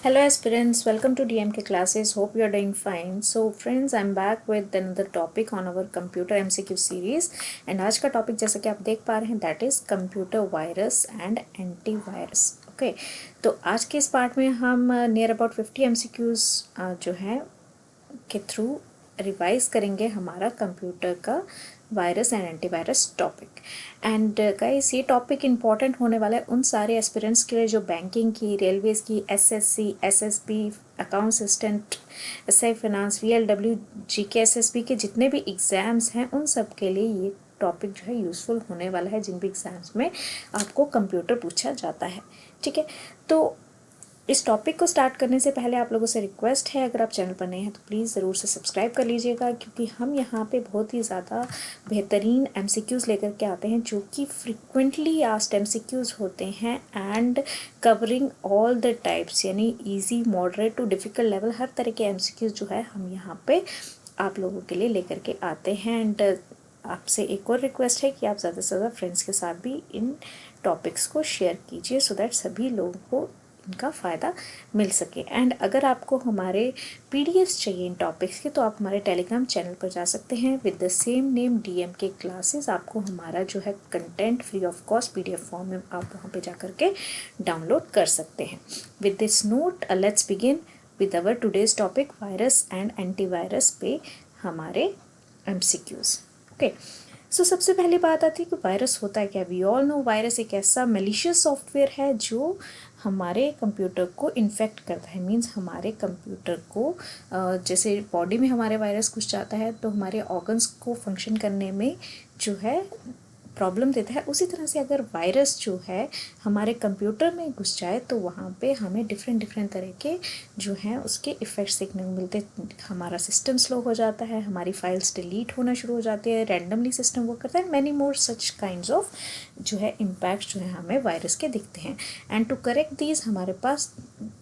Hello aspirants, welcome to DMK classes. Hope you are doing fine. So friends, I'm back with another topic on our computer MCQ series. And आज का topic जैसा कि आप देख पा रहे हैं that is computer virus and antivirus. Okay, तो आज के इस पार्ट में हम नियर अबाउट 50 MCQs जो हैं के थ्रू रिवाइज करेंगे हमारा कंप्यूटर का virus and antivirus topic. And guys, ये टॉपिक इम्पॉर्टेंट होने वाला है उन सारे एस्पिरेंट्स के लिए जो बैंकिंग की, रेलवेज़ की, SSC, SSB, account assistant, SI finance, VLW, GK, SSB के जितने भी एग्ज़ाम्स हैं उन सब के लिए ये टॉपिक जो है यूज़फुल होने वाला है, जिन भी एग्ज़ाम्स में आपको कंप्यूटर पूछा जाता है. ठीक है, तो इस टॉपिक को स्टार्ट करने से पहले आप लोगों से रिक्वेस्ट है, अगर आप चैनल पर नए हैं तो प्लीज़ ज़रूर से सब्सक्राइब कर लीजिएगा, क्योंकि हम यहाँ पे बहुत ही ज़्यादा बेहतरीन एमसीक्यूज़ लेकर के आते हैं जो कि फ्रिक्वेंटली आस्क्ड एमसीक्यूज़ होते हैं and covering all the types, यानी easy, moderate to difficult level, हर तरह के एमसीक्यूज़ जो है हम यहाँ पे आप लोगों के लिए लेकर के आते हैं. एंड आपसे एक और रिक्वेस्ट है कि आप ज़्यादा से ज़्यादा फ्रेंड्स के साथ भी इन टॉपिक्स को शेयर कीजिए सो दैट सभी लोगों को इनका फ़ायदा मिल सके. एंड अगर आपको हमारे पीडीएफ्स चाहिए इन टॉपिक्स के तो आप हमारे टेलीग्राम चैनल पर जा सकते हैं with the same name DMK classes. आपको हमारा जो है content free of cost PDF form में आप वहाँ पे जा कर के डाउनलोड कर सकते हैं. With this note let's begin with our today's topic virus and antivirus पे हमारे MCQs. ओके, सो सबसे पहली बात आती है कि वायरस होता है क्या. वी ऑल नो वायरस एक ऐसा मेलिशियस सॉफ्टवेयर है जो हमारे कंप्यूटर को इन्फेक्ट करता है. मींस हमारे कंप्यूटर को जैसे बॉडी में हमारे वायरस घुस जाता है तो हमारे ऑर्गन्स को फंक्शन करने में जो है प्रॉब्लम देता है, उसी तरह से अगर वायरस जो है हमारे कंप्यूटर में घुस जाए तो वहाँ पे हमें डिफरेंट तरह के जो हैं उसके इफ़ेक्ट्स देखने को मिलते हैं. हमारा सिस्टम स्लो हो जाता है, हमारी फाइल्स डिलीट होना शुरू हो जाती है, रैंडमली सिस्टम वर्क करता है, many more such kinds of जो है इम्पैक्ट जो है हमें वायरस के दिखते हैं. एंड टू करेक्ट दीज हमारे पास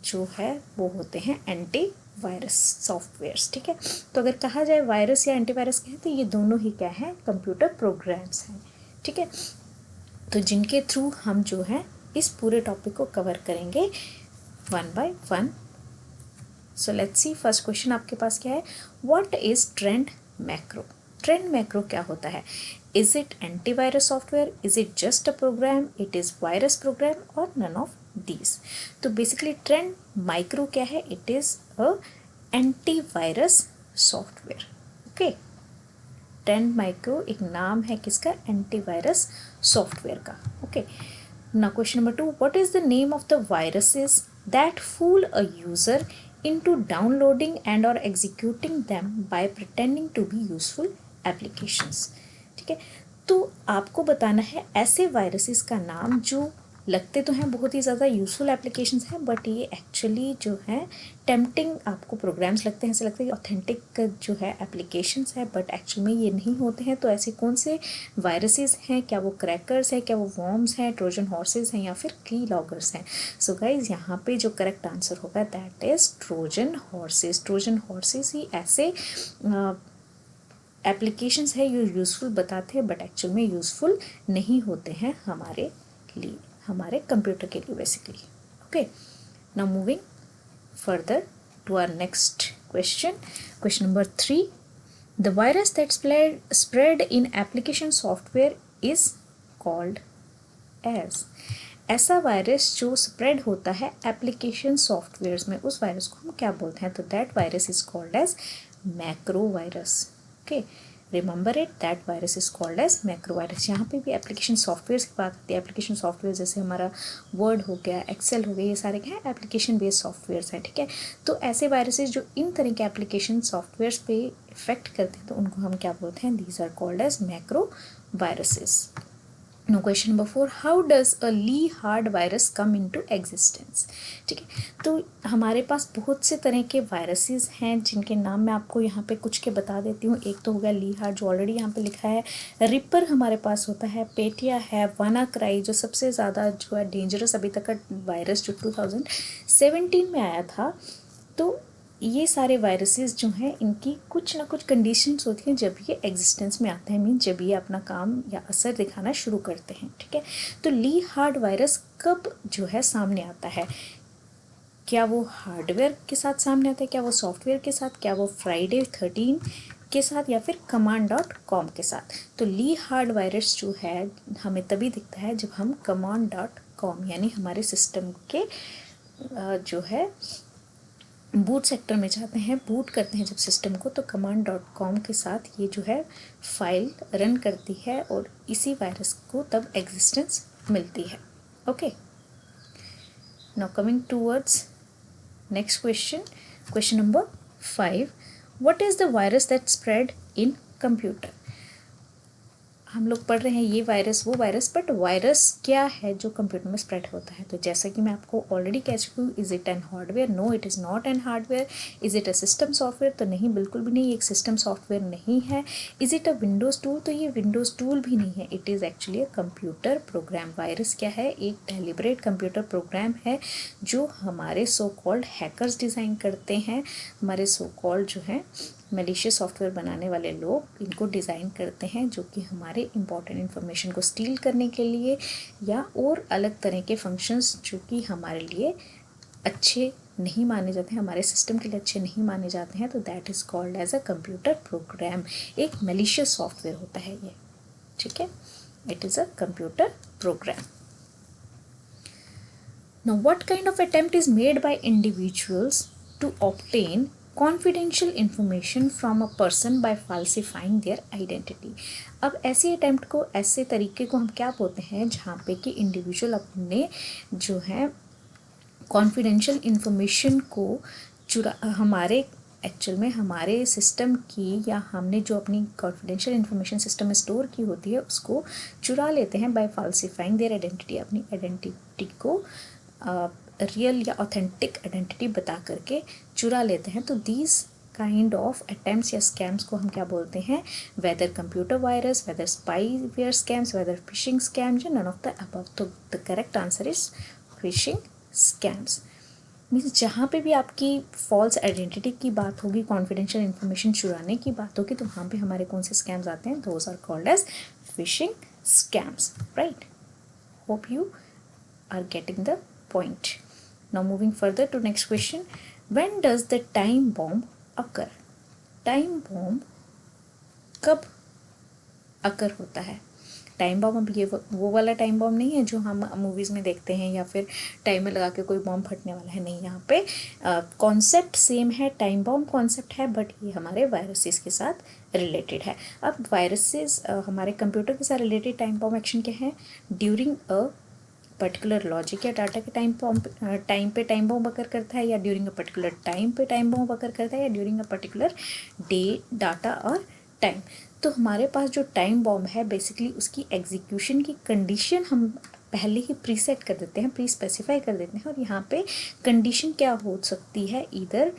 जो है वो होते हैं एंटी वायरस सॉफ्टवेयर्स. ठीक है, तो अगर कहा जाए वायरस या एंटीवायरस क्या है तो ये दोनों ही क्या हैं, कंप्यूटर प्रोग्राम्स हैं. ठीक है, तो जिनके थ्रू हम जो है इस पूरे टॉपिक को कवर करेंगे one by one. So let's see, first question आपके पास क्या है. What is Trend Micro. Trend Micro क्या होता है. Is it antivirus software, is it just a program, it is virus program और नन ऑफ दीज. तो बेसिकली ट्रेंड माइक्रो क्या है, it is a antivirus software. Okay, Trend Micro एक नाम है किसका, एंटीवायरस सॉफ्टवेयर का. Okay, now question number 2, what is the name of the viruses that fool a user into downloading and और executing them by pretending to be useful applications. ठीक है, तो आपको बताना है ऐसे वायरसेस का नाम जो लगते तो हैं बहुत ही ज़्यादा यूज़फुल एप्लीकेशंस हैं बट ये एक्चुअली जो हैं टेम्पटिंग आपको प्रोग्राम्स लगते हैं, ऐसे लगता है कि ऑथेंटिक जो है एप्लीकेशंस है बट एक्चुअल में ये नहीं होते हैं. तो ऐसे कौन से वायरसेस हैं, क्या वो क्रैकर्स हैं, क्या वो वॉर्म्स हैं, ट्रोजन हॉर्सेस हैं या फिर की लॉगर्स हैं. सो गाइज, यहाँ पे जो करेक्ट आंसर होगा that is Trojan horses. Trojan horses ही ऐसे एप्लीकेशंस है जो यूज़फुल बताते हैं बट एक्चुअल में यूज़फुल नहीं होते हैं हमारे लिए, हमारे कंप्यूटर के लिए basically. Okay, now moving further to our next question. Question number 3, the virus that spread in application software is called as. ऐसा वायरस जो स्प्रेड होता है एप्लीकेशन सॉफ्टवेयर्स में, उस वायरस को हम क्या बोलते हैं, तो that virus is called as macro virus. Okay, remember it, that virus is called as macro virus. यहाँ पे भी एप्लीकेशन सॉफ्टवेयर की बात आती है. एप्लीकेशन सॉफ्टवेयर जैसे हमारा वर्ड हो गया, एक्सेल हो गया, ये सारे क्या है एप्लीकेशन बेस्ड सॉफ्टवेयर्स हैं. ठीक है, तो ऐसे वायरसेस जो इन तरह के एप्लीकेशन सॉफ्टवेयर्स पे इफेक्ट करते हैं तो उनको हम क्या बोलते हैं, these are called as macro viruses. No, question number 4, how does a Lehigh virus come into existence. ठीक है, तो हमारे पास बहुत से तरह के वायरसेस हैं जिनके नाम मैं आपको यहाँ पे कुछ के बता देती हूँ. एक तो हो गया ली हार्ड जो ऑलरेडी यहाँ पे लिखा है. रिपर हमारे पास होता है, पेटिया है, वानाक्राई जो सबसे ज़्यादा जो है डेंजरस अभी तक का वायरस जो 2017 में आया था. तो ये सारे वायरसेस जो हैं इनकी कुछ ना कुछ कंडीशंस होती हैं जब ये एग्जिस्टेंस में आते हैं, मीन जब ये अपना काम या असर दिखाना शुरू करते हैं. ठीक है, तो ली हार्ड वायरस कब जो है सामने आता है, क्या वो हार्डवेयर के साथ सामने आता है, क्या वो सॉफ्टवेयर के साथ, क्या वो फ्राइडे 13 के साथ, या फिर command.com के साथ। तो ली हार्ड वायरस जो है हमें तभी दिखता है जब हम command.com यानी हमारे सिस्टम के जो है बूट सेक्टर में जाते हैं, बूट करते हैं जब सिस्टम को, तो command.com के साथ ये जो है फाइल रन करती है और इसी वायरस को तब एग्जिस्टेंस मिलती है। Okay, now coming towards next question, question number 5, what is the virus that spread in computer. हम लोग पढ़ रहे हैं ये वायरस वो वायरस, बट वायरस क्या है जो कंप्यूटर में स्प्रेड होता है। तो जैसा कि मैं आपको ऑलरेडी कह चुकी हूँ, is it an hardware, no it is not an hardware. Is it a system software, तो नहीं, बिल्कुल भी नहीं, एक सिस्टम सॉफ्टवेयर नहीं है। Is it a Windows tool, तो ये विंडोज़ टूल भी नहीं है, it is actually a computer programme. Virus क्या है, एक डेलिब्रेट कंप्यूटर प्रोग्राम है जो हमारे सो कॉल्ड हैकर्स डिज़ाइन करते हैं, हमारे सो कॉल्ड जो है मलिशियस सॉफ्टवेयर बनाने वाले लोग इनको डिज़ाइन करते हैं, जो कि हमारे इंपॉर्टेंट इन्फॉर्मेशन को स्टील करने के लिए या और अलग तरह के फंक्शंस जो कि हमारे लिए अच्छे नहीं माने जाते हैं, हमारे सिस्टम के लिए अच्छे नहीं माने जाते हैं, तो that is called as a computer program. एक मलिशियस सॉफ्टवेयर होता है ये, ठीक है, it is a computer program. Now, what kind of attempt is made by individuals to obtain confidential information from a person by falsifying their identity? अब ऐसी attempt को, ऐसे तरीके को हम क्या बोलते हैं जहाँ पे कि इंडिविजुअल अपने जो है कॉन्फिडेंशियल इंफॉर्मेशन को हमारे एक्चुअल में हमारे सिस्टम की, या हमने जो अपनी कॉन्फिडेंशियल इंफॉर्मेशन सिस्टम में स्टोर की होती है उसको चुरा लेते हैं बाय फाल्सिफाइंग देयर आइडेंटिटी, अपनी आइडेंटिटी को रियल या ऑथेंटिक आइडेंटिटी बता करके चुरा लेते हैं। तो दीज काइंड ऑफ अटेम्प्ट्स या स्कैम्स को हम क्या बोलते हैं, whether computer virus, whether spyware scams, whether phishing scams, या नन ऑफ द अबव। तो the correct answer is phishing scams. Means जहाँ पे भी आपकी फॉल्स आइडेंटिटी की बात होगी, कॉन्फिडेंशियल इन्फॉर्मेशन चुराने की बात होगी, तो वहाँ पे हमारे कौन से स्कैम्स आते हैं, those are called as phishing scams, right. Hope you are getting the point. Now moving further to next question, when does the time bomb occur? Time bomb कब अकर होता है? टाइम बॉम्ब अब ये वो वाला टाइम बॉम्ब नहीं है जो हम मूवीज़ में देखते हैं या फिर टाइमर लगा के कोई बॉम्ब फटने वाला है, नहीं। यहाँ पे कॉन्सेप्ट सेम है, टाइम बॉम्ब कॉन्सेप्ट है, बट ये हमारे वायरसेस के साथ रिलेटेड है। अब वायरसेस हमारे कंप्यूटर के साथ रिलेटेड टाइम बॉम्ब एक्शन क्या है, ड्यूरिंग अ पर्टिकुलर लॉजिक या डाटा के टाइम पे टाइम बॉम्ब अकर करता है, या ड्यूरिंग अ पर्टिकुलर टाइम पे टाइम बॉम्ब अकर करता है, या during a particular day, data और टाइम। तो हमारे पास जो टाइम बॉम्ब है बेसिकली उसकी एग्जीक्यूशन की कंडीशन हम पहले ही प्रीसेट कर देते हैं, प्री स्पेसिफाई कर देते हैं, और यहाँ पे कंडीशन क्या हो सकती है, इधर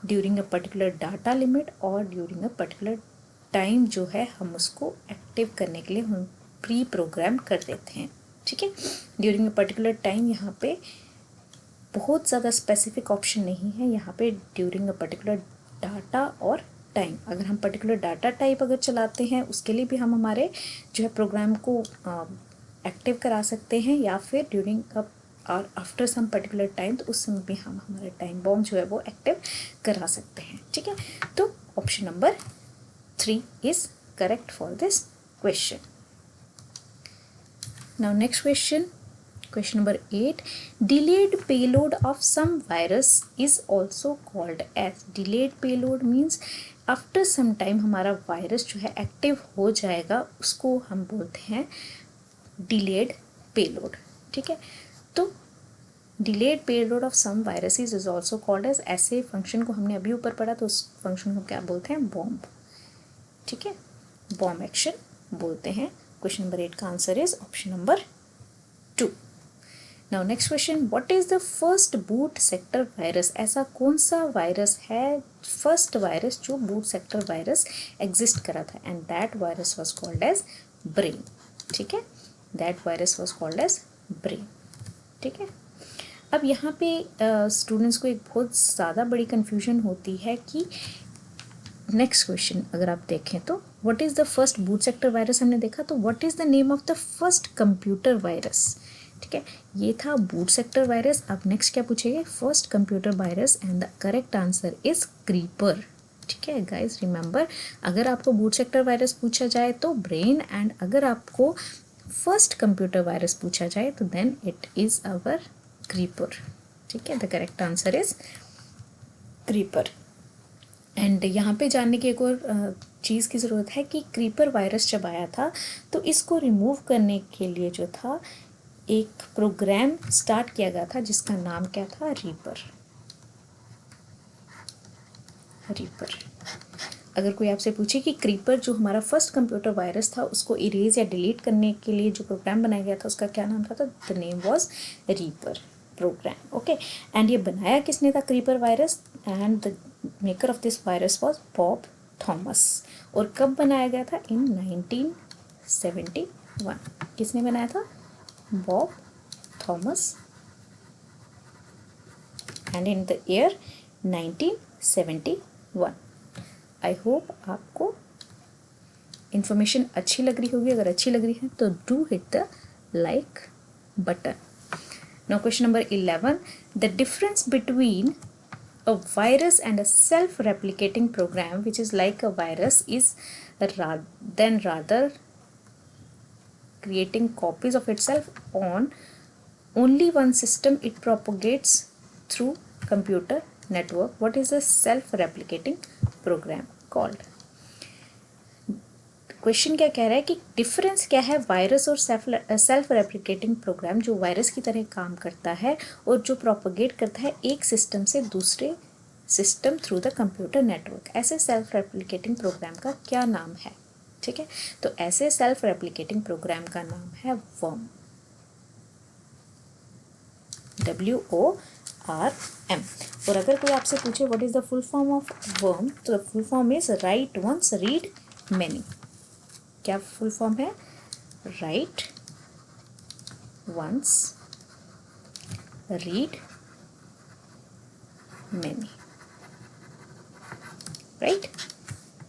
during a particular data limit और ड्यूरिंग अ पर्टिकुलर टाइम जो है हम उसको एक्टिव करने के लिए हम प्री प्रोग्राम कर देते हैं, ठीक है। ड्यूरिंग अ पर्टिकुलर टाइम यहाँ पे बहुत ज़्यादा स्पेसिफिक ऑप्शन नहीं है, यहाँ पे ड्यूरिंग अ पर्टिकुलर डाटा और टाइम। अगर हम पर्टिकुलर डाटा टाइप अगर चलाते हैं उसके लिए भी हम हमारे जो है प्रोग्राम को एक्टिव करा सकते हैं, या फिर ड्यूरिंग अ और आफ्टर सम पर्टिकुलर टाइम, तो उस समय भी हम हमारे टाइम बॉम्ब जो है वो एक्टिव करा सकते हैं, ठीक है। तो option number 3 is correct for this question. Now next question, question number 8, delayed payload of some virus is also called as, delayed payload means after some time हमारा वायरस जो है एक्टिव हो जाएगा, उसको हम बोलते हैं delayed payload, ठीक है। तो delayed payload of some viruses is also called as, ऐसे फंक्शन को हमने अभी ऊपर पढ़ा, तो उस फंक्शन को क्या बोलते हैं, बॉम्ब, ठीक है, बॉम्ब एक्शन बोलते हैं। क्वेश्चन नंबर 8 का answer is option number 2। Now next question, what is the first boot sector virus? ऐसा कौन सा वायरस है, फर्स्ट वायरस जो बूट सेक्टर वायरस एग्जिस्ट करा था, and that virus was called as brain, ठीक है, that virus was called as brain, ठीक है। अब यहाँ पे स्टूडेंट्स को एक बहुत ज़्यादा बड़ी कन्फ्यूजन होती है कि नेक्स्ट क्वेश्चन अगर आप देखें तो what is the first boot sector virus हमने देखा, तो what is the name of the first computer virus? ठीक है, ये था बूट सेक्टर वायरस। अब नेक्स्ट क्या पूछेंगे, first computer virus, and the correct answer is creeper. ठीक है गाइस, रिमेंबर, अगर आपको बूट सेक्टर वायरस पूछा जाए तो ब्रेन, एंड अगर आपको फर्स्ट कंप्यूटर वायरस पूछा जाए तो then it is our creeper. ठीक है, the correct answer is creeper. And यहाँ पे जानने की एक और चीज़ की ज़रूरत है कि क्रीपर वायरस जब आया था तो इसको रिमूव करने के लिए जो था एक प्रोग्राम स्टार्ट किया गया था जिसका नाम क्या था, रीपर। अगर कोई आपसे पूछे कि क्रीपर जो हमारा फर्स्ट कंप्यूटर वायरस था उसको इरेज या डिलीट करने के लिए जो प्रोग्राम बनाया गया था उसका क्या नाम था, तो the name was reaper program. Okay, and ये बनाया किसने था creeper virus, and the maker of this virus was Bob Thomas. और कब बनाया गया था, इन 1971। किसने बनाया था, Bob Thomas, and in the year 1971। I hope आपको इन्फॉर्मेशन अच्छी लग रही होगी। अगर अच्छी लग रही है तो do hit the like button. Now question number 11, the difference between a virus and a self-replicating program which is like a virus is rather creating copies of itself on only one system, it propagates through computer network. What is a self-replicating program called? Question क्या कह रहा है कि difference क्या है virus और self replicating programme, जो virus की तरह काम करता है और जो प्रोपोगेट करता है एक सिस्टम से दूसरे system through the computer network. ऐसे सेल्फ रेप्लिकेटिंग प्रोग्राम का क्या नाम है? ठीक है, तो ऐसे सेल्फ रेप्लिकेटिंग प्रोग्राम का नाम है वर्म, WORM। और अगर कोई आपसे पूछे what is the full form of worm, तो the full form is write once read many. क्या फुल फॉर्म है? Write once read many. Right,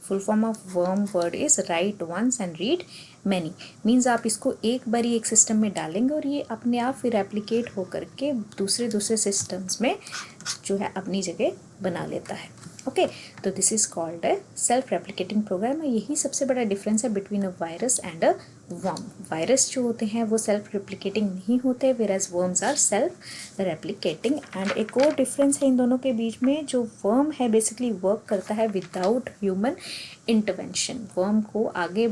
full form of worm word is write once and read many. Means आप इसको एक बारी एक system में डालेंगे और ये अपने आप फिर रेप्लिकेट होकर के दूसरे सिस्टम्स में जो है अपनी जगह बना लेता है। ओके, तो this is called a self replicating program. यही सबसे बड़ा डिफरेंस है between a virus and a worm. Virus जो होते हैं वो सेल्फ रेप्लिकेटिंग नहीं होते, whereas worms are self replicating. And एक और डिफरेंस है इन दोनों के बीच में, जो वर्म है बेसिकली वर्क करता है विदाउट ह्यूमन इंटरवेंशन। वर्म को आगे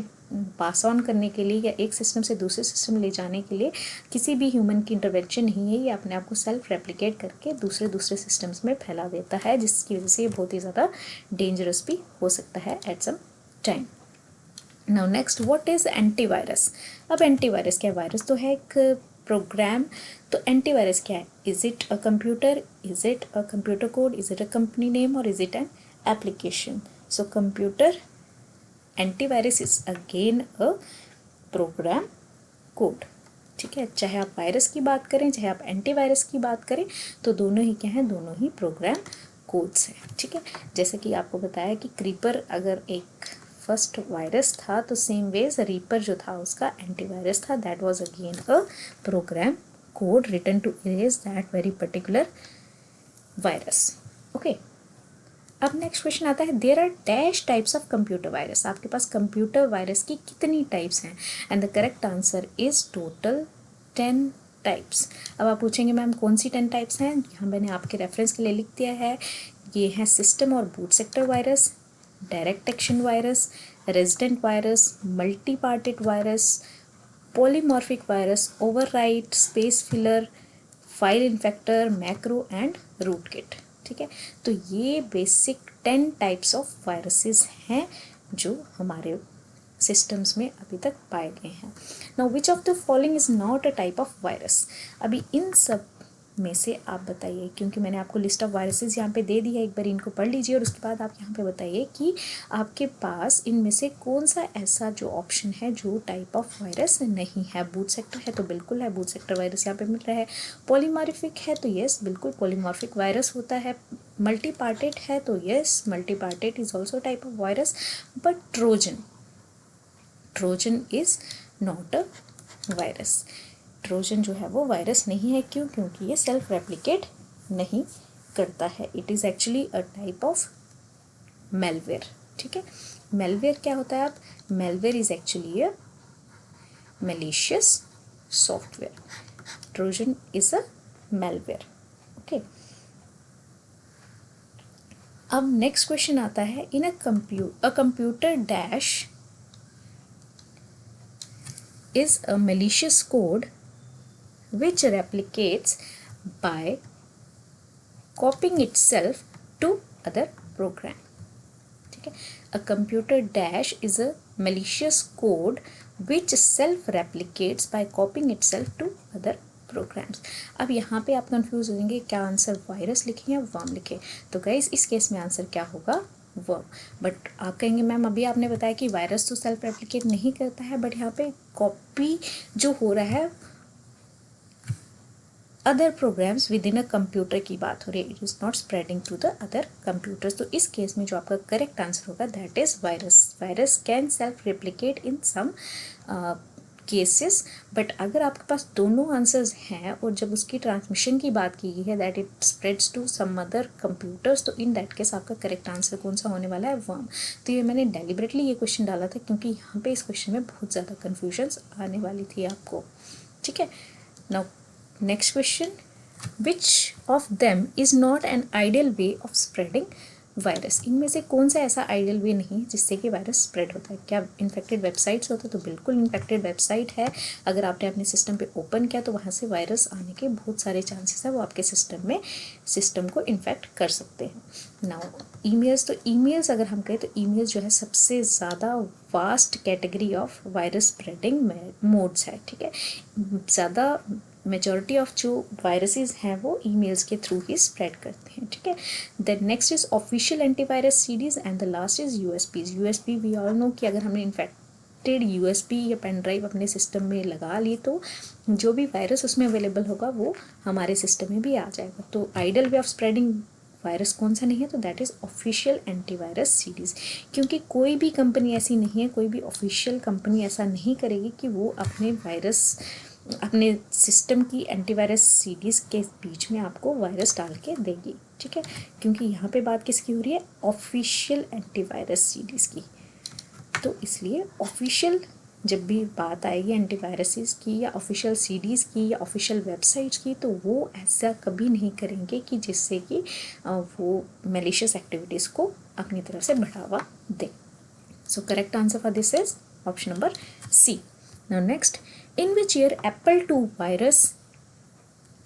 पास ऑन करने के लिए या एक सिस्टम से दूसरे सिस्टम ले जाने के लिए किसी भी ह्यूमन की इंटरवेंशन नहीं है। ये अपने आप को सेल्फ रेप्लिकेट करके दूसरे सिस्टम्स में फैला देता है, जिसकी वजह से ये बहुत ही ज़्यादा डेंजरस भी हो सकता है at some time. Now next, what is antivirus? अब एंटीवायरस क्या है? वायरस तो है एक प्रोग्राम, तो एंटीवायरस क्या है? Is it a computer, is it a computer code, is it a company name, और is it an application? So computer antivirus is again a program code. ठीक है, चाहे आप वायरस की बात करें चाहे आप एंटीवायरस की बात करें, तो दोनों ही क्या हैं? दोनों ही प्रोग्राम कोड्स हैं। ठीक है, जैसे कि आपको बताया कि क्रीपर अगर एक फर्स्ट वायरस था तो सेम वेज रीपर जो था उसका एंटीवायरस था, that was again a program code written to erase that very particular virus. Okay, अब नेक्स्ट क्वेश्चन आता है, there are dash types of computer virus. आपके पास कंप्यूटर वायरस की कितनी टाइप्स हैं? And the correct answer is total 10 types. अब आप पूछेंगे मैम कौन सी 10 टाइप्स हैं? यहाँ मैंने आपके रेफरेंस के लिए लिख दिया है। ये हैं सिस्टम और boot sector virus, direct action virus, resident virus, multi parted virus, polymorphic virus, overwrite, space filler, file infector, macro and rootkit. ठीक है, तो ये बेसिक 10 टाइप्स ऑफ वायरसेस हैं जो हमारे सिस्टम्स में अभी तक पाए गए हैं। Now which of the following is not a type of virus? अभी इन सब में से आप बताइए, क्योंकि मैंने आपको लिस्ट ऑफ वायरसेस यहाँ पे दे दी है, एक बार इनको पढ़ लीजिए और उसके बाद आप यहाँ पे बताइए कि आपके पास इनमें से कौन सा ऐसा जो ऑप्शन है जो टाइप ऑफ वायरस नहीं है। बूट सेक्टर है तो बिल्कुल है, बूट सेक्टर वायरस यहाँ पे मिल रहा है। पॉलीमॉर्फिक है तो यस बिल्कुल पॉलीमॉर्फिक वायरस होता है। मल्टी पार्टेड है तो yes multi parted is also type of virus. But Trojan is not a virus. Trojan जो है वो वायरस नहीं है। क्यों? क्योंकि ये सेल्फ रेप्लिकेट नहीं करता है। It is actually a type of malware. ठीक है, मेलवेयर क्या होता है? आप malware is actually a malicious software. Trojan is a malware. Okay. अब नेक्स्ट क्वेश्चन आता है, in a computer dash is a malicious code which replicates by copying itself to other program. ठीक है, अ computer dash is a malicious code which self replicates by copying itself to other programs. अब यहाँ पे आप confuse हो जाएंगे, क्या answer virus लिखें या वर्म लिखें? तो गाइस इस केस में आंसर क्या होगा? वर्म। बट आप कहेंगे मैम अभी आपने बताया कि वायरस तो सेल्फ रेप्लिकेट नहीं करता है, बट यहाँ पे कॉपी जो हो रहा है other programs within a computer की बात हो रही है, it is not spreading to the other computers. तो इस केस में जो आपका करेक्ट आंसर होगा that is virus. Virus can self replicate in some cases, but अगर आपके पास दोनों आंसर्स हैं और जब उसकी ट्रांसमिशन की बात की गई है that it spreads to some other computers, तो इन दैट केस आपका करेक्ट आंसर कौन सा होने वाला है? वर्म। तो ये मैंने डेलिबरेटली ये क्वेश्चन डाला था क्योंकि यहाँ पे इस क्वेश्चन में बहुत ज़्यादा कन्फ्यूजन्स आने वाली थी आपको। ठीक है, now next question, which of them is not an ideal way of spreading virus? इनमें से कौन सा ऐसा आइडियल वे नहीं जिससे कि वायरस स्प्रेड होता है? क्या इन्फेक्टेड वेबसाइट्स होते? तो बिल्कुल इन्फेक्टेड वेबसाइट है, अगर आपने अपने सिस्टम पे ओपन किया तो वहाँ से वायरस आने के बहुत सारे चांसेस है, वो आपके सिस्टम को इन्फेक्ट कर सकते हैं। नाउ ईमेल्स, तो ईमेल्स अगर हम कहें तो ईमेल्स जो है सबसे ज़्यादा vast category of virus spreading modes है। ठीक है, ज़्यादा मेजॉरिटी ऑफ जो वायरसेस हैं वो ईमेल्स के थ्रू ही स्प्रेड करते हैं। ठीक है, then next is official antivirus CDs and the last is USBs. USB we all know कि अगर हमने इन्फेक्टेड यूएसपी या पेन ड्राइव अपने सिस्टम में लगा ली तो जो भी वायरस उसमें अवेलेबल होगा वो हमारे सिस्टम में भी आ जाएगा। तो ideal way of spreading virus कौन सा नहीं है? तो that is official antivirus series. क्योंकि कोई भी कंपनी ऐसी नहीं है, कोई भी ऑफिशियल कंपनी ऐसा नहीं करेगी कि वो अपने सिस्टम की एंटीवायरस सीरीज़ के बीच में आपको वायरस डाल के देगी। ठीक है, क्योंकि यहाँ पे बात किसकी हो रही है? ऑफिशियल एंटीवायरस सीरीज़ की। तो इसलिए ऑफिशियल जब भी बात आएगी एंटीवायरसेस की या ऑफिशियल सीडीज़ की या ऑफिशियल वेबसाइट्स की, तो वो ऐसा कभी नहीं करेंगे कि जिससे कि वो मैलिशियस एक्टिविटीज़ को अपनी तरफ से बढ़ावा दें। So correct answer for this is option number C. Now next, in which year Apple 2 virus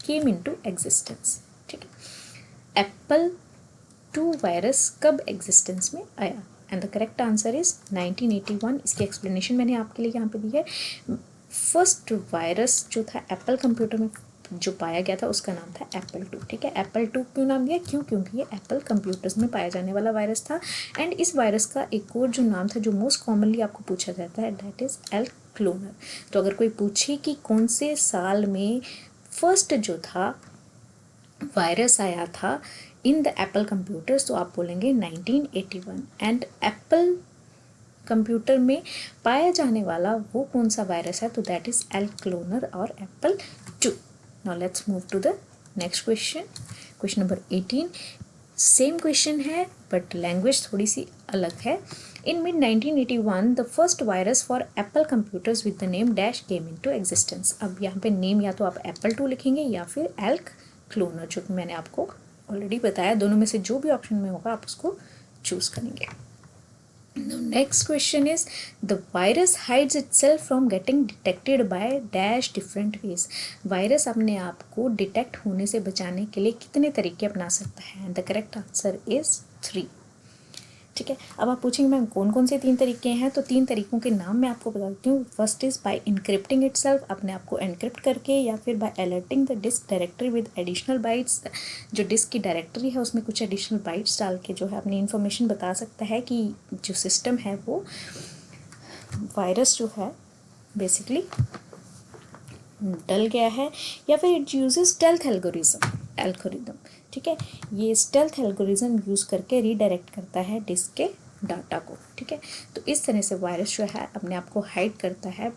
came into existence? ठीक है, एप्पल 2 वायरस कब एग्जिस्टेंस में आया? And the correct answer is 1981। इसकी एक्सप्लेनेशन मैंने आपके लिए यहाँ पे दी है। फर्स्ट वायरस जो था एप्पल कंप्यूटर में जो पाया गया था उसका नाम था एप्पल 2। ठीक है, एप्पल 2 क्यों नाम दिया? क्योंकि ये एप्पल कंप्यूटर्स में पाया जाने वाला वायरस था। एंड इस वायरस का एक और जो नाम था जो मोस्ट कॉमनली आपको पूछा जाता है दैट इज़ एल्क क्लोनर। तो अगर कोई पूछे कि कौन से साल में फर्स्ट जो था वायरस आया था इन द एप्पल कंप्यूटर्स, तो आप बोलेंगे 1981। एंड एप्पल कंप्यूटर में पाया जाने वाला वो कौन सा वायरस है? तो दैट इज़ एल्क क्लोनर और Apple 2। Now let's move to the next question, question number 18। Same question है बट लैंग्वेज थोड़ी सी अलग है। In mid 1981 the first virus for Apple computers with the name dash came into existence. अब यहाँ पे name या तो आप एप्पल 2 लिखेंगे या फिर एल्क क्लोनर, जो कि मैंने आपको ऑलरेडी बताया। दोनों में से जो भी ऑप्शन में होगा आप उसको चूज करेंगे। Next question is the virus hides itself from getting detected by dash different ways. Virus अपने आप को डिटेक्ट होने से बचाने के लिए कितने तरीके अपना सकता है? And the correct answer is 3। ठीक है, अब आप पूछेंगे मैम कौन कौन से 3 तरीके हैं? तो 3 तरीकों के नाम मैं आपको बता देती हूँ। First is by encrypting itself, अपने आप को एनक्रिप्ट करके, या फिर by altering the disk directory with additional bytes. जो डिस्क की डायरेक्टरी है उसमें कुछ एडिशनल बाइट्स डाल के जो है अपनी इन्फॉर्मेशन बता सकता है कि जो सिस्टम है वो वायरस जो है बेसिकली डल गया है। या फिर इट यूजेस स्टेल्थ एल्गोरिदम। ठीक है, ये स्टेल्थ एल्गोरिदम यूज़ करके रीडायरेक्ट करता है डिस्क के डाटा को। ठीक है, तो इस तरह से वायरस जो है अपने आप को हाइड करता है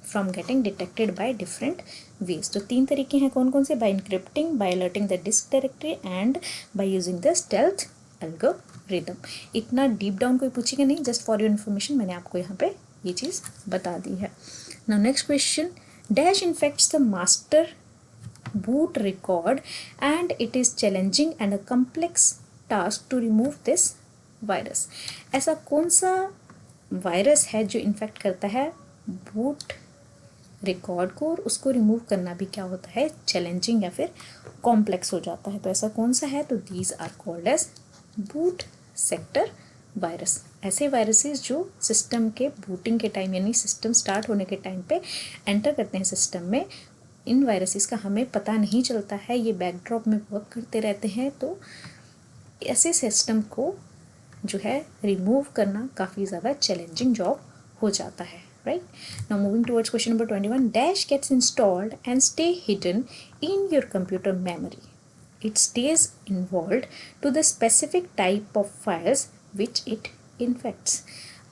from getting detected by different ways. तो 3 तरीके हैं, कौन कौन से? By encrypting, by altering the disk directory and by using the stealth algorithm. इतना डीप डाउन कोई पूछेगा नहीं, जस्ट फॉर योर इन्फॉर्मेशन मैंने आपको यहाँ पे ये चीज़ बता दी है। Now next question, dash infects the master boot record and it is challenging and a complex task to remove this virus। ऐसा कौन सा वायरस है जो इन्फेक्ट करता है बूट रिकॉर्ड को, और उसको रिमूव करना भी क्या होता है? चैलेंजिंग या फिर कॉम्प्लेक्स हो जाता है। तो ऐसा कौन सा है? तो these are called as boot sector virus. ऐसे वायरसेस जो सिस्टम के बूटिंग के टाइम यानी सिस्टम स्टार्ट होने के टाइम पे एंटर करते हैं सिस्टम में, इन वायरसेस का हमें पता नहीं चलता है, ये बैकड्रॉप में वर्क करते रहते हैं। तो ऐसे सिस्टम को जो है रिमूव करना काफ़ी ज़्यादा चैलेंजिंग जॉब हो जाता है, right. Now moving towards question number 21, dash gets installed and stay hidden in your computer memory, it stays involved to the specific type of files which it infects.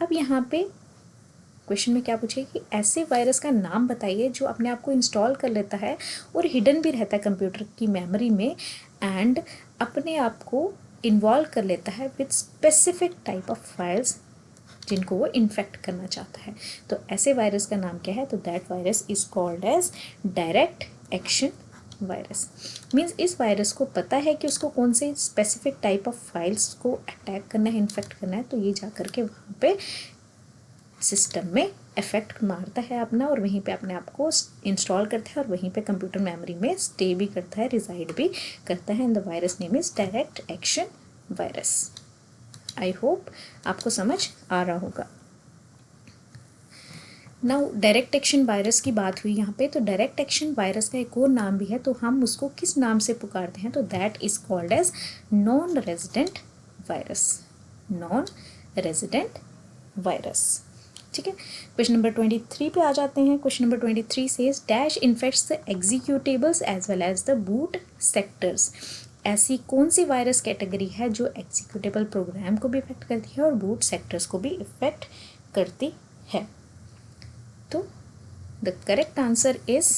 अब यहाँ पे question में क्या पूछे कि ऐसे वायरस का नाम बताइए जो अपने आप को इंस्टॉल कर लेता है और हिडन भी रहता है कंप्यूटर की मेमोरी में, एंड अपने आप को इन्वॉल्व कर लेता है with specific type of files जिनको वो इन्फेक्ट करना चाहता है। तो ऐसे वायरस का नाम क्या है? तो that virus is called as direct action virus. Means इस वायरस को पता है कि उसको कौन से स्पेसिफिक टाइप ऑफ फाइल्स को अटैक करना है, इन्फेक्ट करना है, तो ये जा करके वहाँ पे सिस्टम में इफेक्ट मारता है अपना, और वहीं पे अपने आप को इंस्टॉल करता है और वहीं पे कंप्यूटर मेमोरी में स्टे भी करता है, रिजाइड भी करता है। And the virus name is direct action virus. I hope आपको समझ आ रहा होगा। नाउ डायरेक्ट एक्शन वायरस की बात हुई यहाँ पे, तो डायरेक्ट एक्शन वायरस का एक और नाम भी है, तो हम उसको किस नाम से पुकारते हैं? तो that is called as non resident virus. Non resident virus, ठीक है। क्वेश्चन नंबर 23 पे आ जाते हैं। Question number 23 says dash infects the executables as well as the boot sectors. ऐसी कौन सी वायरस कैटेगरी है जो एग्जीक्यूटेबल प्रोग्राम को भी इफेक्ट करती है और बूट सेक्टर्स को भी इफेक्ट करती है? तो the correct answer is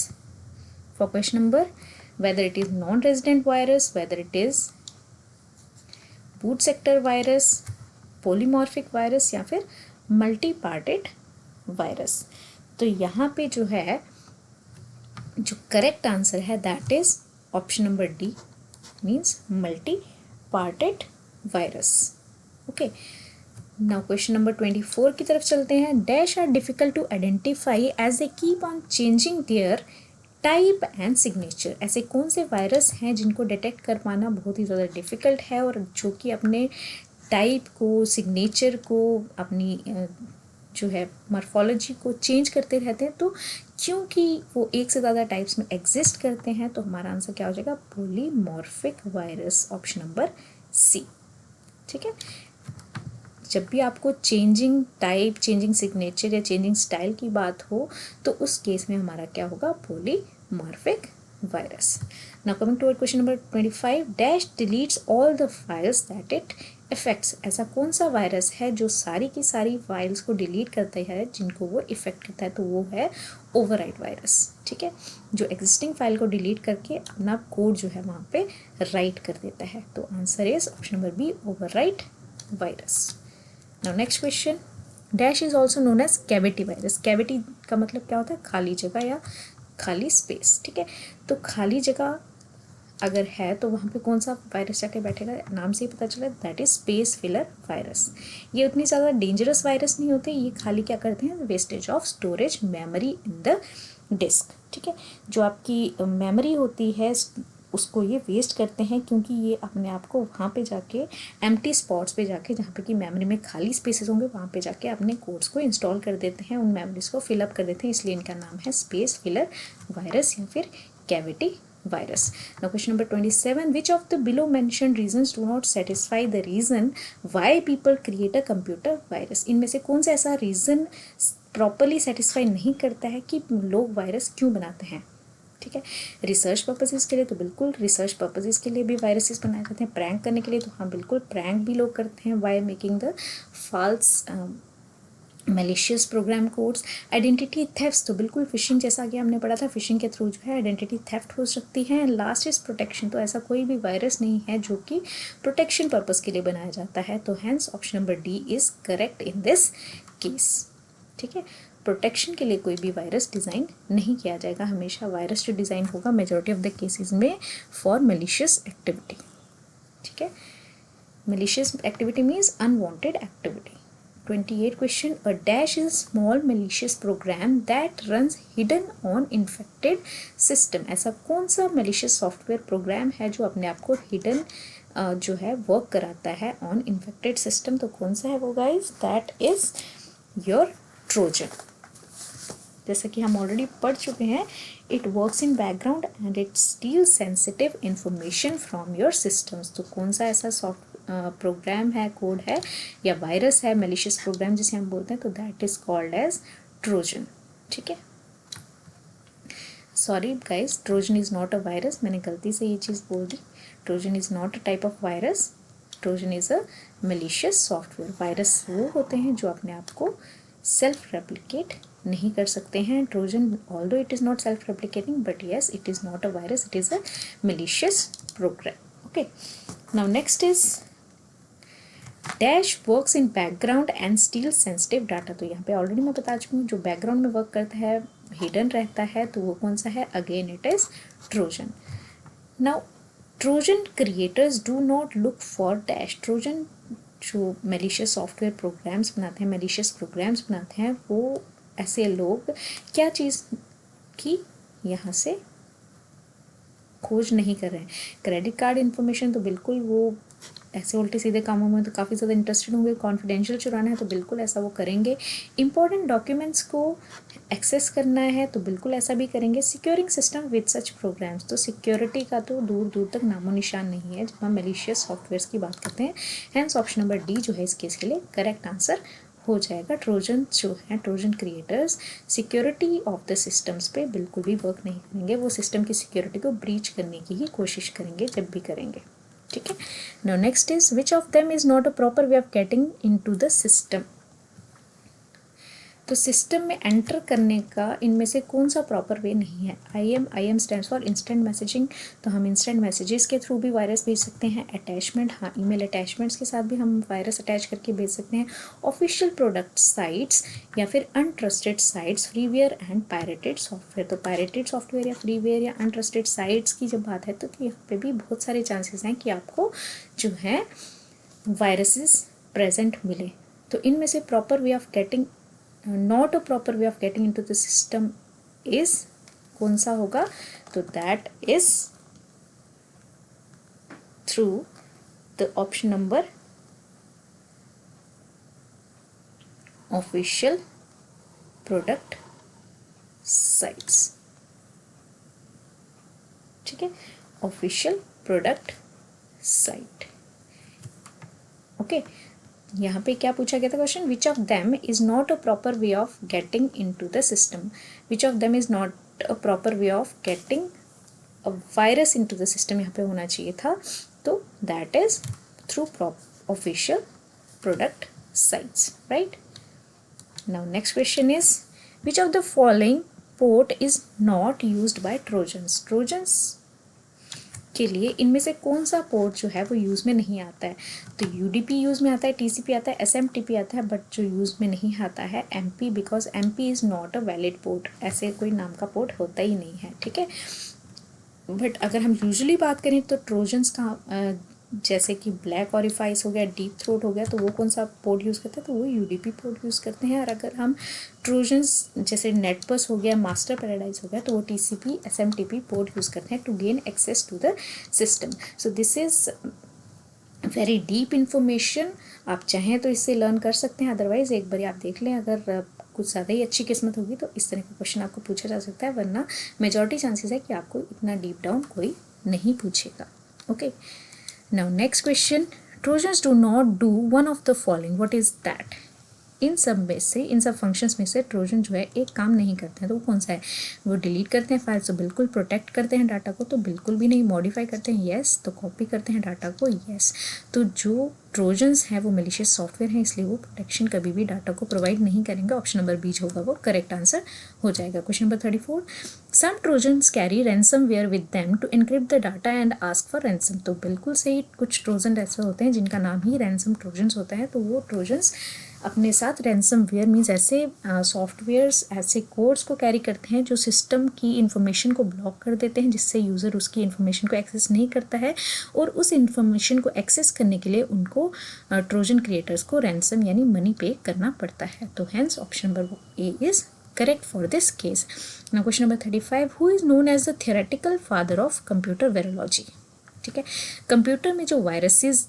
for question number, whether it is non resident virus, whether it is boot sector virus, polymorphic virus, या फिर मल्टी पार्टेड वायरस। तो यहाँ पे जो है जो करेक्ट आंसर है that is option number D, means multipartite virus. Okay, now question number 24 की तरफ चलते हैं। Dash are difficult to identify as they keep on changing their type and signature. ऐसे कौन से वायरस हैं जिनको डिटेक्ट कर पाना बहुत ही ज़्यादा डिफ़िकल्ट है और जो कि अपने टाइप को, सिग्नेचर को, अपनी जो है मॉर्फोलॉजी को चेंज करते रहते हैं? तो क्योंकि वो एक से ज़्यादा टाइप्स में एग्जिस्ट करते हैं, तो हमारा आंसर क्या हो जाएगा? Polymorphic virus, option number C, ठीक है। जब भी आपको चेंजिंग टाइप, चेंजिंग सिग्नेचर या चेंजिंग स्टाइल की बात हो, तो उस केस में हमारा क्या होगा? Polymorphic virus. Now coming to question number 25, dash deletes all the files that it affects. ऐसा कौन सा वायरस है जो सारी की सारी फाइल्स को डिलीट करता है जिनको वो इफेक्ट करता है? तो वो है ओवरराइट वायरस, ठीक है, जो एग्जिस्टिंग फाइल को डिलीट करके अपना कोड जो है वहाँ पे राइट कर देता है। तो answer is option number B, overwrite virus. Now next question, dash is also known as cavity virus. Cavity का मतलब क्या होता है? खाली जगह या खाली स्पेस, ठीक है। तो खाली जगह अगर है तो वहाँ पे कौन सा वायरस जाके बैठेगा? नाम से ही पता चला, that is space filler virus. ये उतनी ज़्यादा डेंजरस वायरस नहीं होते, ये खाली क्या करते हैं? Wastage of storage memory in the disk, ठीक है। जो आपकी मेमोरी होती है उसको ये वेस्ट करते हैं, क्योंकि ये अपने आप को वहाँ पे जाके एम्प्टी स्पॉट्स पे जाके, जहाँ पे कि मेमोरी में खाली स्पेसेस होंगे, वहाँ पे जाके अपने कोड्स को इंस्टॉल कर देते हैं, उन मेमोरीज को फिलअप कर देते हैं, इसलिए इनका नाम है स्पेस फिलर वायरस या फिर cavity virus. Now question number 27, which of the below mentioned reasons do not satisfy the reason why people create a computer virus? इनमें से कौन सा ऐसा रीज़न प्रॉपरली सेटिस्फाई नहीं करता है कि लोग वायरस क्यों बनाते हैं? ठीक है, रिसर्च पर्पसेस के लिए तो बिल्कुल रिसर्च पर्पसेस के लिए भी वायरसेस बनाए जाते हैं। प्रैंक करने के लिए तो हाँ बिल्कुल प्रैंक भी लोग करते हैं, by making the false malicious program codes, identity theft, तो बिल्कुल फिशिंग जैसा कि हमने पढ़ा था, फिशिंग के थ्रू जो है आइडेंटिटी थेफ्ट हो सकती है। लास्ट इज प्रोटेक्शन, तो ऐसा कोई भी वायरस नहीं है जो कि प्रोटेक्शन पर्पस के लिए बनाया जाता है, तो hence option number D is correct in this case. ठीक है, प्रोटेक्शन के लिए कोई भी वायरस डिज़ाइन नहीं किया जाएगा, हमेशा वायरस जो डिज़ाइन होगा मेजॉरिटी ऑफ द केसेस में फॉर मेलिशियस एक्टिविटी। ठीक है, malicious activity means unwanted activity. 28 question, a dash is a small malicious program that runs hidden on infected system। ऐसा कौन सा malicious software program है जो अपने आप को hidden जो है वर्क कराता है on infected system, तो कौन सा है वो guys? that is your Trojan। जैसा कि हम ऑलरेडी पढ़ चुके हैं, it works in background and it still sensitive information from your systems. तो कौन सा ऐसा सॉफ्ट प्रोग्राम है, कोड है या वायरस है, मेलिशियस प्रोग्राम जिसे हम बोलते हैं, तो that is called as Trojan. ठीक है, sorry guys, Trojan is not a virus, मैंने गलती से ये चीज़ बोल दी। Trojan is not a type of virus, Trojan is a malicious software. Virus वो होते हैं जो अपने आप को सेल्फ रेप्लिकेट नहीं कर सकते हैं। Trojan although it is not self replicating, but yes it is not a virus, it is a malicious program. Okay, now next is dash works in background and steal sensitive data. तो यहाँ पे already मैं बता चुकी हूँ, जो background में work करता है, हिडन रहता है, तो वो कौन सा है? Again it is Trojan. Now Trojan creators do not look for dash. Trojan जो मेलिशियस सॉफ्टवेयर प्रोग्राम्स बनाते हैं, मेलिशियस प्रोग्राम्स बनाते हैं, वो ऐसे लोग क्या चीज़ की यहाँ से खोज नहीं कर रहे हैं? क्रेडिट कार्ड इन्फॉर्मेशन, तो बिल्कुल वो ऐसे उल्टे सीधे कामों में तो काफ़ी ज़्यादा इंटरेस्टेड होंगे। कॉन्फिडेंशियल चुराना है तो बिल्कुल ऐसा वो करेंगे। इंपॉर्टेंट डॉक्यूमेंट्स को एक्सेस करना है तो बिल्कुल ऐसा भी करेंगे। Securing system with such programs, तो सिक्योरिटी का तो दूर दूर तक नामो निशान नहीं है जब हम मेलिशियस सॉफ्टवेयर्स की बात करते हैं। हैंस ऑप्शन नंबर डी जो है इस केस के लिए करेक्ट आंसर हो जाएगा। ट्रोजन जो है, Trojan creators security of the systems पे बिल्कुल भी वर्क नहीं करेंगे, वो सिस्टम की सिक्योरिटी को ब्रीच करने की ही कोशिश करेंगे जब भी करेंगे। ठीक है, now next is which of them is not a proper way of getting into the system. तो सिस्टम में एंटर करने का इनमें से कौन सा प्रॉपर वे नहीं है? I am stands for instant messaging, तो हम इंस्टेंट मैसेजेस के थ्रू भी वायरस भेज सकते हैं। अटैचमेंट, हाँ, ईमेल अटैचमेंट्स के साथ भी हम वायरस अटैच करके भेज सकते हैं। ऑफिशियल प्रोडक्ट साइट्स या फिर untrusted sites, freeware and pirated software. तो पायरेटेड सॉफ्टवेयर या फ्रीवेयर या अनट्रस्टेड साइट्स की जब बात है तो यहाँ पे भी बहुत सारे चांसेस हैं कि आपको जो है वायरसेस प्रेजेंट मिले। तो इनमें से proper way of getting, not a proper way of getting into the system is कौन सा होगा? तो that is through the option number official product sites. ठीक है, ऑफिशियल प्रोडक्ट साइट। ओके, यहाँ पे क्या पूछा गया था question? Which of them is not a proper way of getting into the system. Which of them is not a proper way of getting a virus into the system, यहाँ पे होना चाहिए था, तो that is through official product sites, right. Now next question is which of the following port is not used by trojans. Trojans के लिए इनमें से कौन सा पोर्ट जो है वो यूज़ में नहीं आता है? तो यूडीपी यूज़ में आता है, टीसीपी आता है, एसएमटीपी आता है, बट जो यूज़ में नहीं आता है MP, because MP is not a valid port, ऐसे कोई नाम का पोर्ट होता ही नहीं है। ठीक है, बट अगर हम यूजुअली बात करें तो ट्रोजन्स का जैसे कि ब्लैक ऑरिफाइस हो गया, डीप थ्रोट हो गया, तो वो कौन सा पोर्ट यूज़ करते हैं? तो वो यूडीपी पोर्ट यूज़ करते हैं। और अगर हम ट्रोजन्स जैसे नेटबस हो गया, मास्टर पैराडाइज हो गया, तो वो टीसीपी एसएमटीपी पोर्ट यूज़ करते हैं to gain access to the system. So this is very deep information, आप चाहें तो इससे लर्न कर सकते हैं, अदरवाइज़ एक बार आप देख लें, अगर कुछ ज़्यादा ही अच्छी किस्मत होगी तो इस तरह का क्वेश्चन आपको पूछा जा सकता है, वरना मेजॉरिटी चांसेस है कि आपको इतना डीप डाउन कोई नहीं पूछेगा। Okay, now next question, Trojans do not do one of the following, what is that. इन सब में से, इन सब फंक्शंस में से ट्रोजन जो है एक काम नहीं करते हैं, तो वो कौन सा है? वो डिलीट करते हैं फाइल्स, तो बिल्कुल। प्रोटेक्ट करते हैं डाटा को, तो बिल्कुल भी नहीं। मॉडिफाई करते हैं, येस। तो कॉपी करते हैं डाटा को, येस। तो जो ट्रोजन्स हैं वो मेलिशियस सॉफ्टवेयर हैं, इसलिए वो प्रोटेक्शन कभी भी डाटा को प्रोवाइड नहीं करेंगे। ऑप्शन नंबर बी जो होगा वो करेक्ट आंसर हो जाएगा। Question number 34, some Trojans carry ransomware with them to encrypt the data and ask for ransom. तो बिल्कुल सही, कुछ ट्रोजन ऐसे होते हैं जिनका नाम ही रैंसम ट्रोजन्स होता है। तो वो ट्रोजन्स अपने साथ रैंसमवेयर मीन्स ऐसे सॉफ्टवेयर्स, ऐसे कोड्स को कैरी करते हैं जो सिस्टम की इन्फॉर्मेशन को ब्लॉक कर देते हैं, जिससे यूज़र उसकी इन्फॉर्मेशन को एक्सेस नहीं करता है, और उस इन्फॉर्मेशन को एक्सेस करने के लिए उनको ट्रोजन क्रिएटर्स को रैंसम यानी मनी पे करना पड़ता है। तो hence option number A is correct for this case. Now question number 35, who is known as the theoretical father of computer virology. ठीक है, कंप्यूटर में जो वायरसेस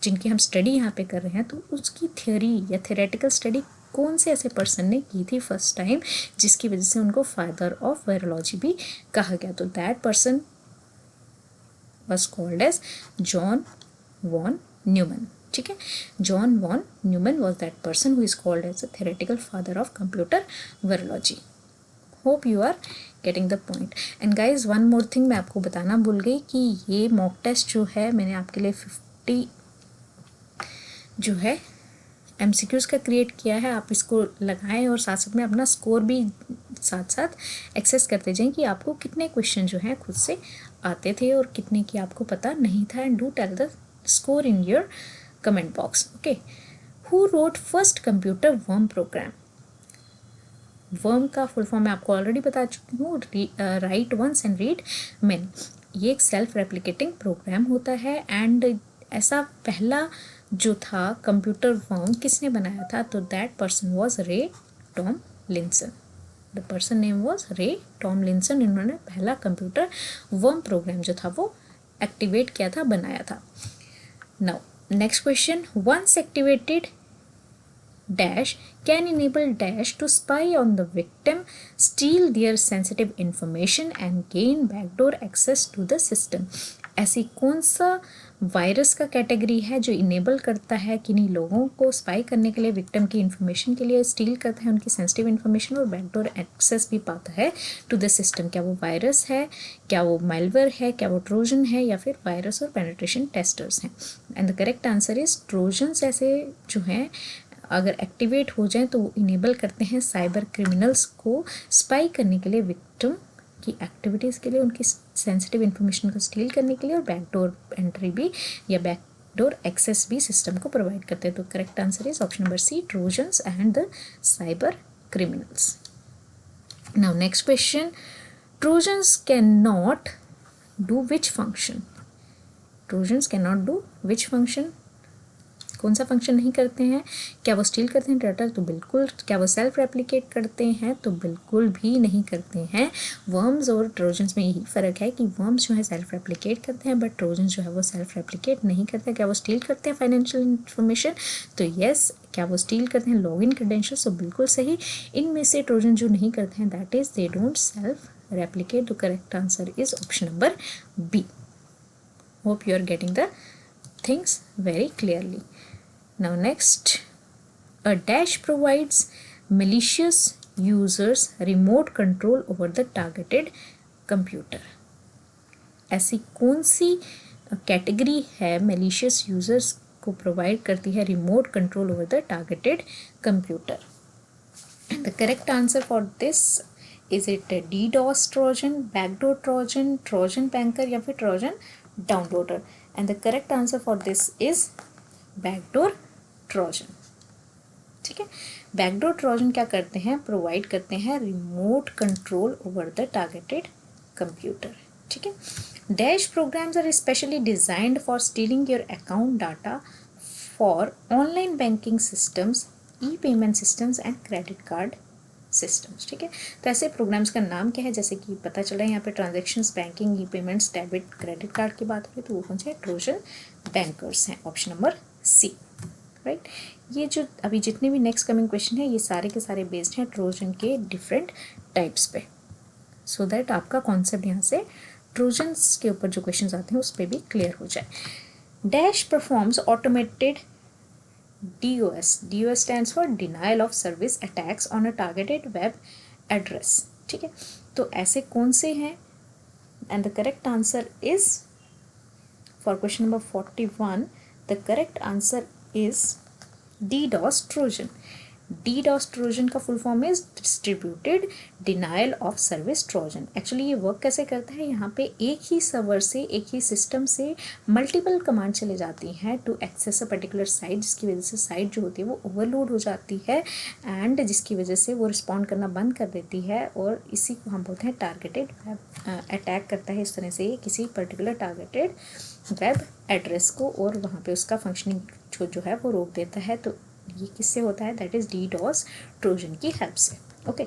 जिनकी हम स्टडी यहाँ पे कर रहे हैं, तो उसकी थ्योरी या थियोरेटिकल स्टडी कौन से ऐसे पर्सन ने की थी फर्स्ट टाइम, जिसकी वजह से उनको फादर ऑफ वायरोलॉजी भी कहा गया। तो that person was called as John von Neumann. ठीक है, John von Neumann was that person who is called as the theoretical father of computer virology. Hope you are getting the point. And guys, one more thing मैं आपको बताना भूल गई कि ये mock test जो है मैंने आपके लिए 50 जो है MCQs का क्रिएट किया है। आप इसको लगाएं और साथ साथ में अपना स्कोर भी साथ साथ एक्सेस करते जाएं कि आपको कितने क्वेश्चन जो हैं खुद से आते थे और कितने की आपको पता नहीं था। And do tell the score in your comment box. Okay, who wrote first computer worm program. Worm का फुल फॉर्म मैं आपको ऑलरेडी बता चुकी हूँ, write once and read many. ये एक सेल्फ रेप्लिकेटिंग प्रोग्राम होता है। एंड ऐसा पहला जो था कंप्यूटर वर्म किसने बनाया था, तो दैट पर्सन वॉज रे Tomlinson. The person name was रे टॉमलिंसन। इन्होंने पहला कंप्यूटर वर्म प्रोग्राम जो था वो एक्टिवेट किया था, बनाया था। Now next question, once activated dash can enable dash to spy on the victim, steal their sensitive information and gain backdoor access to the system। ऐसी कौन सा वायरस का कैटेगरी है जो इनेबल करता है किन्हीं लोगों को स्पाई करने के लिए, विक्टिम की इन्फॉर्मेशन के लिए, स्टील करता है उनकी सेंसिटिव इन्फॉर्मेशन और बैकडोर एक्सेस भी पाता है टू द सिस्टम। क्या वो वायरस है, क्या वो मालवेयर है, क्या वो ट्रोजन है, या फिर वायरस और पेनिट्रेशन टेस्टर्स हैं। And the correct answer is trojans ऐसे जो हैं अगर एक्टिवेट हो जाएं तो वो इनेबल करते हैं साइबर क्रिमिनल्स को स्पाई करने के लिए, विक्टिम की एक्टिविटीज़ के लिए, उनकी सेंसिटिव इन्फॉर्मेशन को स्टील करने के लिए, और बैकडोर एंट्री भी या बैकडोर एक्सेस भी सिस्टम को प्रोवाइड करते हैं। तो correct answer is option number C, Trojans and the cyber criminals. Now next question, Trojans can not do which function. Trojans can not do which function, कौन सा function नहीं करते हैं। क्या वो स्टील करते हैं डाटा, तो बिल्कुल। क्या वो सेल्फ रेप्लिकेट करते हैं, तो बिल्कुल भी नहीं करते हैं। वर्म्स और ट्रोजन्स में यही फ़र्क है कि वर्म्स जो है सेल्फ रेप्लिकेट करते हैं, बट ट्रोजन्स जो है वो सेल्फ रेप्लिकेट नहीं करते। क्या वो स्टील करते हैं फाइनेंशियल इन्फॉर्मेशन, तो येस। क्या वो स्टील करते हैं लॉगिन क्रेडेंशियल्स, तो बिल्कुल सही। इनमें से ट्रोजन जो नहीं करते हैं that is they don't self replicate. The correct answer is option number B. Hope you are getting the things very clearly. Now next, a dash provides malicious users remote control over the targeted computer। ऐसी कौन सी category है malicious users को provide करती है remote control over the targeted computer. The correct answer for this is it a DDoS Trojan, backdoor Trojan, Trojan banker या फिर Trojan downloader। And the correct answer for this is backdoor Trojan। ठीक है, backdoor Trojan क्या करते हैं, provide करते हैं remote control over the targeted computer. ठीक है, dash programs are specially designed for stealing your account data for online banking systems, e payment systems and credit card systems. ठीक है, तो ऐसे प्रोग्राम्स का नाम क्या है, जैसे कि पता चला है यहाँ पे ट्रांजैक्शंस, बैंकिंग, ई पेमेंट्स, डेबिट, क्रेडिट कार्ड की बात करें तो वो कौन से ट्रोजन बैंकर्स हैं, ऑप्शन नंबर सी। राइट, ये जो अभी जितने भी नेक्स्ट कमिंग क्वेश्चन है ये सारे के सारे बेस्ड हैं ट्रोजन के डिफरेंट टाइप्स पे, सो दैट आपका कॉन्सेप्ट यहाँ से ट्रोजन्स के ऊपर जो क्वेश्चन आते हैं उस पर भी क्लियर हो जाए। Dash performs automated DOS stands for Denial of Service Attacks on a Targeted Web Address। ठीक है, तो ऐसे कौन से हैं, and the correct answer is for question number 41 the correct answer is DDoS Trojan. DDoS Trojan का full form is distributed denial of service Trojan. Actually ये work कैसे करता है, यहाँ पे एक ही सर्वर से, एक ही सिस्टम से मल्टीपल कमांड चले जाती हैं to access a particular site, जिसकी वजह से साइट जो होती है वो ओवरलोड हो जाती है एंड जिसकी वजह से वो रिस्पॉन्ड करना बंद कर देती है, और इसी को हम बोलते हैं टारगेटेड वेब अटैक करता है। इस तरह से किसी पर्टिकुलर टारगेटेड वेब एड्रेस को और वहाँ पे उसका फंक्शनिंग जो है वो रोक देता है। तो ये किससे होता है, दैट इज DDoS ट्रोजन की हेल्प से। Okay,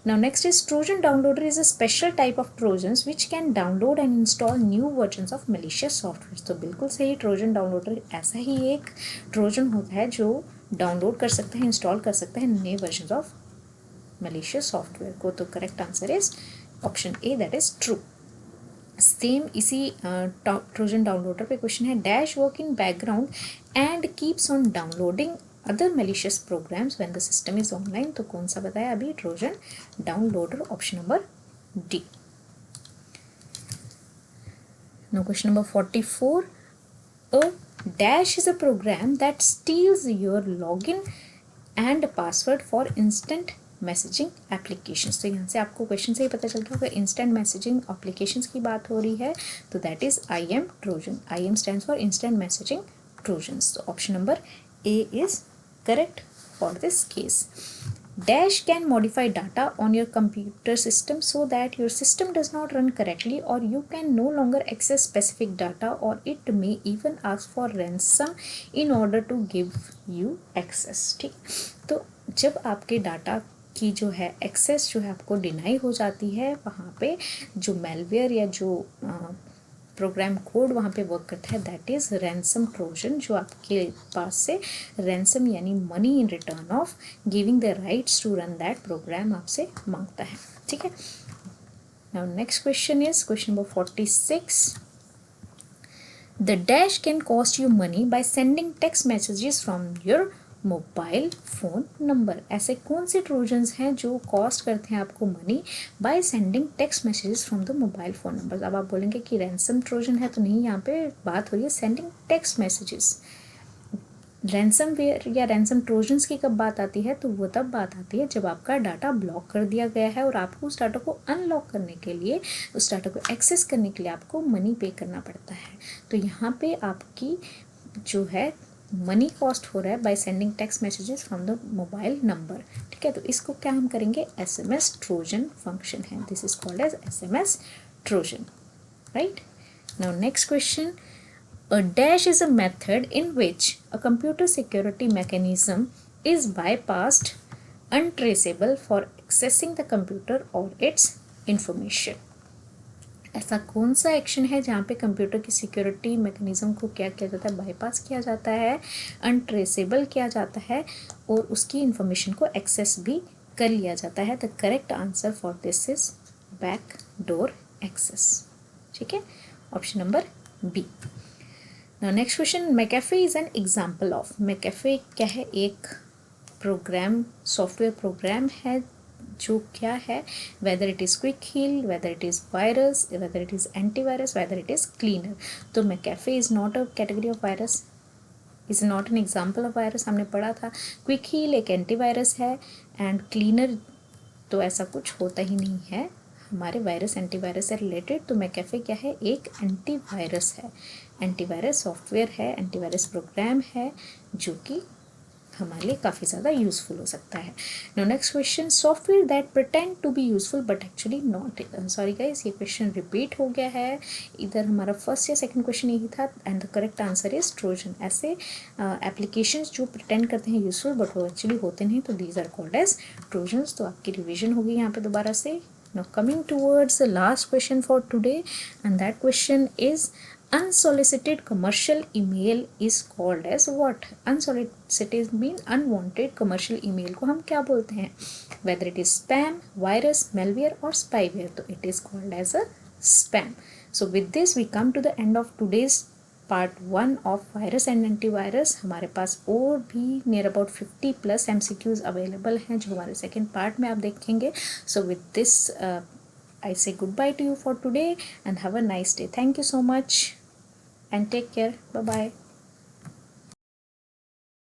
now next is Trojan downloader is a special type of trojans which can download and install new versions of malicious software. तो बिल्कुल सही, ट्रोजन डाउनलोडर ऐसा ही एक ट्रोजन होता है जो डाउनलोड कर सकता है, इंस्टॉल कर सकता है नए वर्जन ऑफ मलिशियस सॉफ्टवेयर को। तो correct answer is option A, that is true. Same इसी ट्रोजन डाउनलोडर पे क्वेश्चन है, dash work in background and keeps on downloading other malicious programs when the system is online। तो कौन सा बताया अभी, Trojan downloader, option number D. Now question number 44, a dash is a program that steals your login and password for instant messaging applications. तो यहाँ से आपको question से ही पता चल गया होगा इंस्टेंट मैसेजिंग एप्लीकेशंस की बात हो रही है, तो that is IM Trojan. IM stands for instant messaging Trojans. तो option number A is correct for this case। Dash can modify data on your computer system so that your system does not run correctly or you can no longer access specific data, or it may even ask for ransom in order to give you access। ठीक, तो जब आपके data की जो है access जो है आपको डिनाई हो जाती है, वहाँ पे जो मेलवेयर या जो प्रोग्राम कोड वहाँ पे वर्क करता है, दैट इज़ रैंसम ट्रोजन, जो आपके पास से रैंसम यानी money in return of giving the rights to run that program आपसे मांगता है। ठीक है, now next question is question number 46, the dash can cost you money by sending text messages from your mobile phone number. ऐसे कौन से trojans हैं जो कॉस्ट करते हैं आपको money by sending text messages from the mobile phone number. अब आप बोलेंगे कि रैंसम ट्रोजन है, तो नहीं, यहाँ पे बात हो रही है sending text messages. Ransomware या रैंसम ट्रोजन्स की कब बात आती है, तो वो तब बात आती है जब आपका डाटा ब्लॉक कर दिया गया है और आपको उस डाटा को अनलॉक करने के लिए, उस डाटा को एक्सेस करने के लिए आपको मनी पे करना पड़ता है। तो यहाँ पे आपकी जो है मनी कॉस्ट हो रहा है by sending text messages from the mobile number. ठीक है, तो इसको क्या हम करेंगे, SMS ट्रोजन फंक्शन है, this is called as SMS Trojan, right. Now next question, a dash is a method in which a computer security mechanism is bypassed untraceable for accessing the computer or its information। ऐसा कौन सा action है जहाँ पे computer की security mechanism को क्या किया जाता है, बाईपास किया जाता है, अनट्रेसेबल किया जाता है और उसकी इंफॉर्मेशन को एक्सेस भी कर लिया जाता है। The correct answer for this is back door access. ठीक है, option number B. Now next question, McAfee is an example of. McAfee क्या है, एक प्रोग्राम, सॉफ्टवेयर प्रोग्राम है जो क्या है, whether it is Quick Heal, whether it is virus, whether it is antivirus, whether it is cleaner. तो McAfee is not a category of virus, is not an example of virus, हमने पढ़ा था। Quick Heal एक antivirus है and cleaner तो ऐसा कुछ होता ही नहीं है हमारे वायरस एंटीवायरस से रिलेटेड। तो मैकेफे क्या है, एक एंटीवायरस है, एंटीवायरस सॉफ्टवेयर है, एंटीवायरस प्रोग्राम है जो कि हमारे लिए काफ़ी ज़्यादा यूज़फुल हो सकता है। No next question, software that pretend to be useful but actually not. Sorry guys, ये क्वेश्चन रिपीट हो गया है, इधर हमारा फर्स्ट या सेकंड क्वेश्चन यही था and the correct answer is Trojan. ऐसे एप्लीकेशंस जो प्रिटेंड करते हैं यूज़फुल बट वो एक्चुअली होते नहीं, तो these are called as Trojans. तो आपकी रिविजन होगी यहाँ पे दोबारा से। Now coming towards the last question for today, and that question is, unsolicited commercial email is called as what? Unsolicited mean unwanted commercial email को हम क्या बोलते हैं, whether it is spam, virus, malware or spyware, तो it is called as a spam। So with this we come to the end of today's part 1 of virus and antivirus. हमारे पास और भी near about 50+ MCQs available हैं जो हमारे second part में आप देखेंगे। So with this I say good bye to you for today and have a nice day. Thank you so much and take care, bye bye.